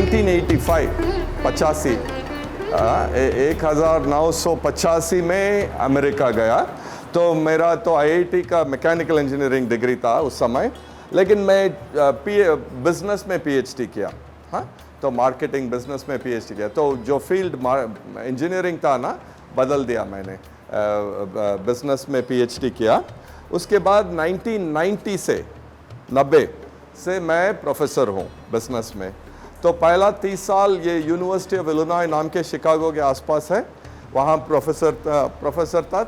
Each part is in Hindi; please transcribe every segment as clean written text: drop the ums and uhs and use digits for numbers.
1985 85 1985 में अमेरिका गया। तो मेरा तो आईआईटी का मैकेनिकल इंजीनियरिंग डिग्री था उस समय, लेकिन मैं बिजनेस में पीएचडी किया। हाँ, तो मार्केटिंग बिजनेस में पीएचडी किया। तो जो फील्ड इंजीनियरिंग था ना, बदल दिया मैंने, बिजनेस में पीएचडी किया। उसके बाद 1990 से 90 से मैं प्रोफेसर हूँ बिजनेस में। तो पहला 30 साल ये यूनिवर्सिटी ऑफ इलिनॉय नाम के शिकागो के आसपास है, वहाँ प्रोफेसर था।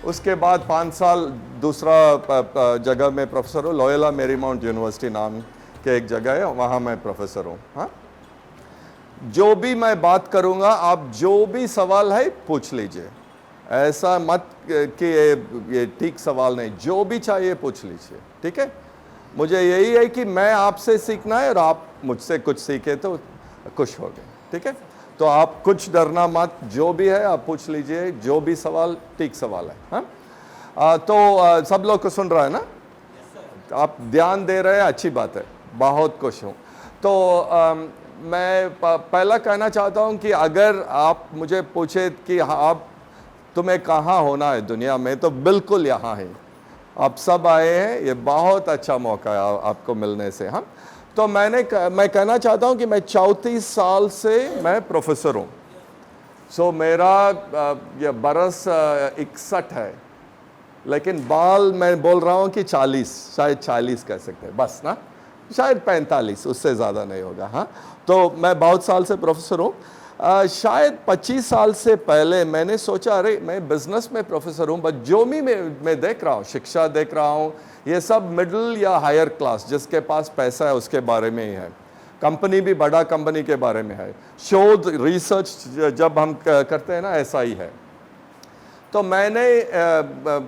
उसके बाद 5 साल दूसरा जगह में प्रोफेसर हूँ, लोयोला मेरीमाउंट यूनिवर्सिटी नाम के एक जगह है, वहाँ मैं प्रोफेसर हूँ। हाँ, जो भी मैं बात करूँगा, आप जो भी सवाल है पूछ लीजिए, ऐसा मत कि ये ठीक सवाल नहीं, जो भी चाहिए पूछ लीजिए, ठीक है। मुझे यही है कि मैं आपसे सीखना है और आप मुझसे कुछ सीखे तो खुश हो गए, ठीक है। तो आप कुछ डरना मत, जो भी है आप पूछ लीजिए, जो भी सवाल ठीक सवाल है। हाँ, तो सब लोग को सुन रहा है ना, आप ध्यान दे रहे हैं, अच्छी बात है, बहुत खुश हूँ। तो मैं पहला कहना चाहता हूँ कि अगर आप मुझे पूछे कि आप तुम्हें कहाँ होना है दुनिया में, तो बिल्कुल यहाँ है। आप सब आए हैं, ये बहुत अच्छा मौका है आपको मिलने से। हाँ, तो मैं कहना चाहता हूँ कि मैं 34 साल से मैं प्रोफेसर हूँ। सो मेरा ये बरस 61 है, लेकिन बाल मैं बोल रहा हूँ कि 40, शायद 40 कह सकते हैं बस ना, शायद 45, उससे ज़्यादा नहीं होगा। हाँ, तो मैं बहुत साल से प्रोफेसर हूँ। शायद 25 साल से पहले मैंने सोचा, अरे मैं बिजनेस में प्रोफेसर हूँ, बट जो भी मैं देख रहा हूँ, शिक्षा देख रहा हूँ, ये सब मिडिल या हायर क्लास जिसके पास पैसा है उसके बारे में ही है। कंपनी भी बड़ा कंपनी के बारे में है, शोध रिसर्च जब हम करते हैं ना, ऐसा ही है। तो मैंने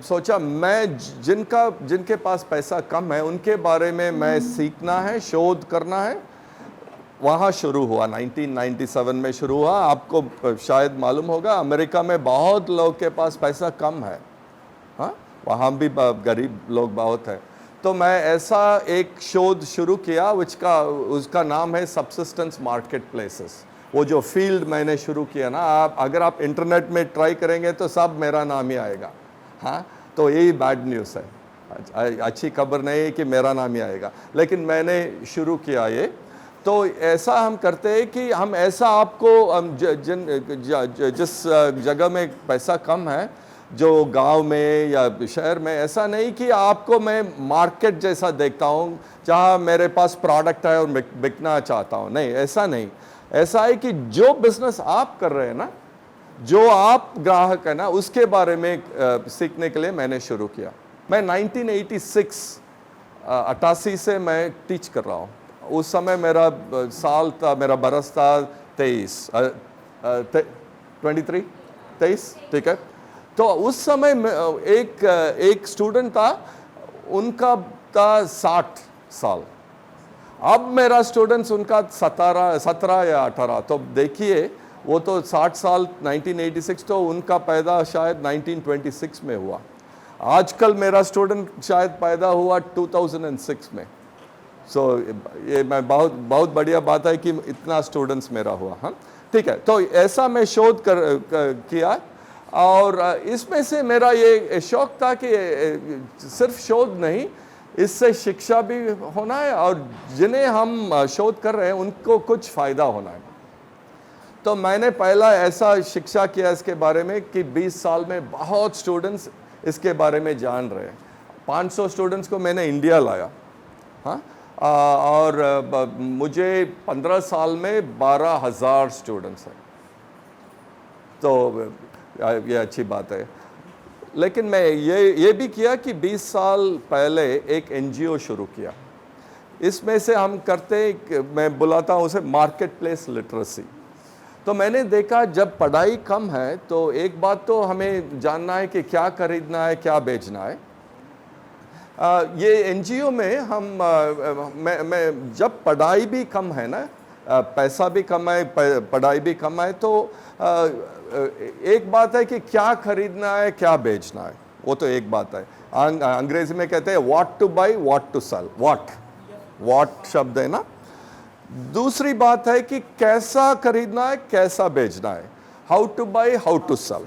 सोचा मैं जिनके पास पैसा कम है उनके बारे में मैं सीखना है, शोध करना है। वहाँ शुरू हुआ, 1997 में शुरू हुआ। आपको शायद मालूम होगा, अमेरिका में बहुत लोग के पास पैसा कम है। हाँ, वहाँ भी गरीब लोग बहुत हैं। तो मैं ऐसा एक शोध शुरू किया उसका नाम है सबसिस्टेंस मार्केट प्लेसेस। वो जो फील्ड मैंने शुरू किया ना, अगर आप इंटरनेट में ट्राई करेंगे तो सब मेरा नाम ही आएगा। हाँ, तो यही बैड न्यूज़ है, अच्छी खबर नहीं है कि मेरा नाम ही आएगा, लेकिन मैंने शुरू किया ये। तो ऐसा हम करते हैं कि हम ऐसा आपको जिस जगह में पैसा कम है, जो गांव में या शहर में, ऐसा नहीं कि आपको मैं मार्केट जैसा देखता हूँ जहाँ मेरे पास प्रोडक्ट है और बिकना चाहता हूँ, नहीं, ऐसा नहीं। ऐसा है कि जो बिजनेस आप कर रहे हैं ना, जो आप ग्राहक है ना, उसके बारे में सीखने के लिए मैंने शुरू किया। मैं 1986 से मैं टीच कर रहा हूँ। उस समय मेरा साल था, मेरा बरस था 23, ठीक है। तो उस समय एक स्टूडेंट था, उनका था 60 साल। अब मेरा स्टूडेंट्स उनका 17 या 18। तो देखिए, वो तो 60 साल 1986, तो उनका पैदा शायद 1926 में हुआ। आजकल मेरा स्टूडेंट शायद पैदा हुआ 2006 में। सो ये मैं बहुत बढ़िया बात है कि इतना स्टूडेंट्स मेरा हुआ। हाँ, ठीक है। तो ऐसा मैं शोध किया, और इसमें से मेरा ये शौक था कि सिर्फ शोध नहीं, इससे शिक्षा भी होना है, और जिन्हें हम शोध कर रहे हैं उनको कुछ फ़ायदा होना है। तो मैंने पहला ऐसा शिक्षा किया इसके बारे में कि 20 साल में बहुत स्टूडेंट्स इसके बारे में जान रहे हैं। 500 स्टूडेंट्स को मैंने इंडिया लाया। हाँ, और मुझे 15 साल में 12,000 स्टूडेंट्स हैं। तो ये अच्छी बात है। लेकिन मैं ये भी किया कि 20 साल पहले एक एनजीओ शुरू किया। इसमें से हम करते, मैं बुलाता हूँ उसे मार्केट प्लेस लिटरेसी। तो मैंने देखा जब पढ़ाई कम है तो एक बात तो हमें जानना है कि क्या खरीदना है, क्या बेचना है। ये एनजीओ में मैं जब पढ़ाई भी कम है ना, पैसा भी कम है, पढ़ाई भी कम है, तो एक बात है कि क्या खरीदना है, क्या बेचना है, वो तो एक बात है। अंग्रेजी में कहते हैं what to buy, what to sell. What शब्द है ना, दूसरी बात है कि कैसा खरीदना है, कैसा बेचना है, how to buy, how to sell,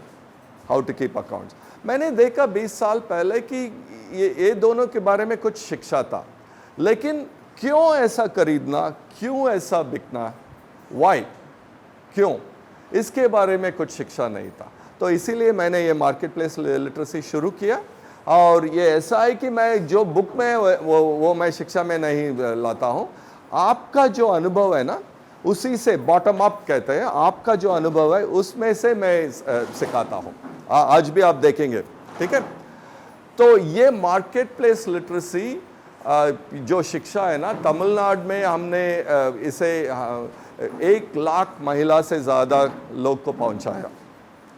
how to keep accounts. मैंने देखा 20 साल पहले कि ये दोनों के बारे में कुछ शिक्षा था, लेकिन क्यों ऐसा खरीदना, क्यों ऐसा बिकना, वाई, क्यों, इसके बारे में कुछ शिक्षा नहीं था। तो इसीलिए मैंने ये मार्केट प्लेस लिटरेसी शुरू किया। और ये ऐसा है कि मैं जो बुक में वो मैं शिक्षा में नहीं लाता हूँ। आपका जो अनुभव है ना, उसी से बॉटम अप कहते हैं, आपका जो अनुभव है उसमें से मैं सिखाता हूँ। आज भी आप देखेंगे, ठीक है। तो ये मार्केट प्लेस लिटरेसी जो शिक्षा है ना, तमिलनाडु में हमने इसे 1 लाख महिला से ज़्यादा लोग को पहुंचाया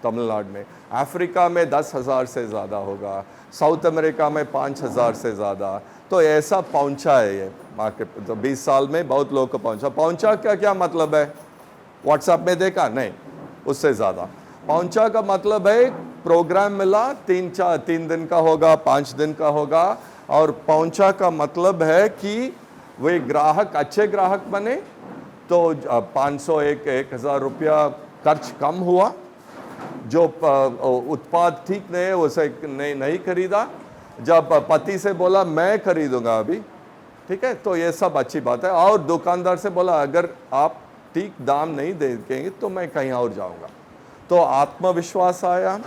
तमिलनाडु में। अफ्रीका में 10,000 से ज़्यादा होगा, साउथ अमेरिका में 5,000 से ज़्यादा। तो ऐसा पहुंचा है ये मार्केट। तो 20 साल में बहुत लोग को पहुंचा का क्या मतलब है? व्हाट्सएप में देखा नहीं, उससे ज़्यादा। पहुंचा का मतलब है प्रोग्राम मिला, 3 दिन का होगा, 5 दिन का होगा। और पहुंचा का मतलब है कि वे ग्राहक अच्छे ग्राहक बने, तो 500 1,000 रुपया खर्च कम हुआ। जो उत्पाद ठीक नहीं है उसे नहीं खरीदा। जब पति से बोला मैं खरीदूंगा अभी, ठीक है, तो ये सब अच्छी बात है। और दुकानदार से बोला अगर आप ठीक दाम नहीं देंगे तो मैं कहीं और जाऊंगा। तो आत्मविश्वास आया,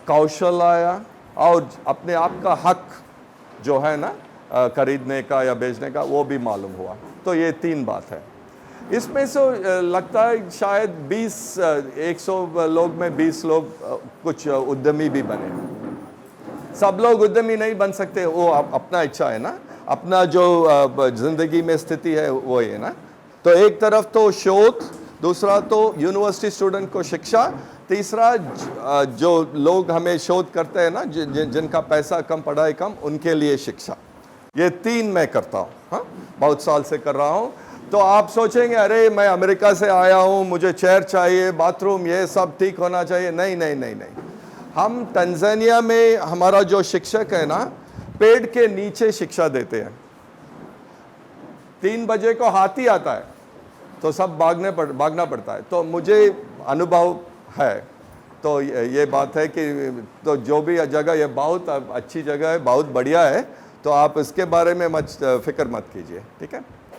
कौशल आया, और अपने आप का हक जो है ना खरीदने का या बेचने का, वो भी मालूम हुआ। तो ये 3 बात है। इसमें से लगता है शायद 100 लोग में 20 लोग कुछ उद्यमी भी बने। सब लोग उद्यमी नहीं बन सकते, वो अपना इच्छा है ना, अपना जो जिंदगी में स्थिति है वो है ना। तो एक तरफ तो शोध, दूसरा तो यूनिवर्सिटी स्टूडेंट को शिक्षा, तीसरा जो लोग हमें शोध करते हैं ना, जिनका पैसा कम, पढ़ाई कम, उनके लिए शिक्षा। ये 3 मैं करता हूँ, हाँ, बहुत साल से कर रहा हूँ। तो आप सोचेंगे अरे मैं अमेरिका से आया हूँ, मुझे चेयर चाहिए, बाथरूम, ये सब ठीक होना चाहिए। नहीं नहीं नहीं नहीं। हम तंजानिया में हमारा जो शिक्षक है ना, पेड़ के नीचे शिक्षा देते हैं। 3 बजे को हाथी आता है तो सब भागना पड़ता है। तो मुझे अनुभव है। तो ये बात है कि तो जो भी जगह, ये बहुत अच्छी जगह है, बहुत बढ़िया है। तो आप इसके बारे में फिक्र मत कीजिए, ठीक है।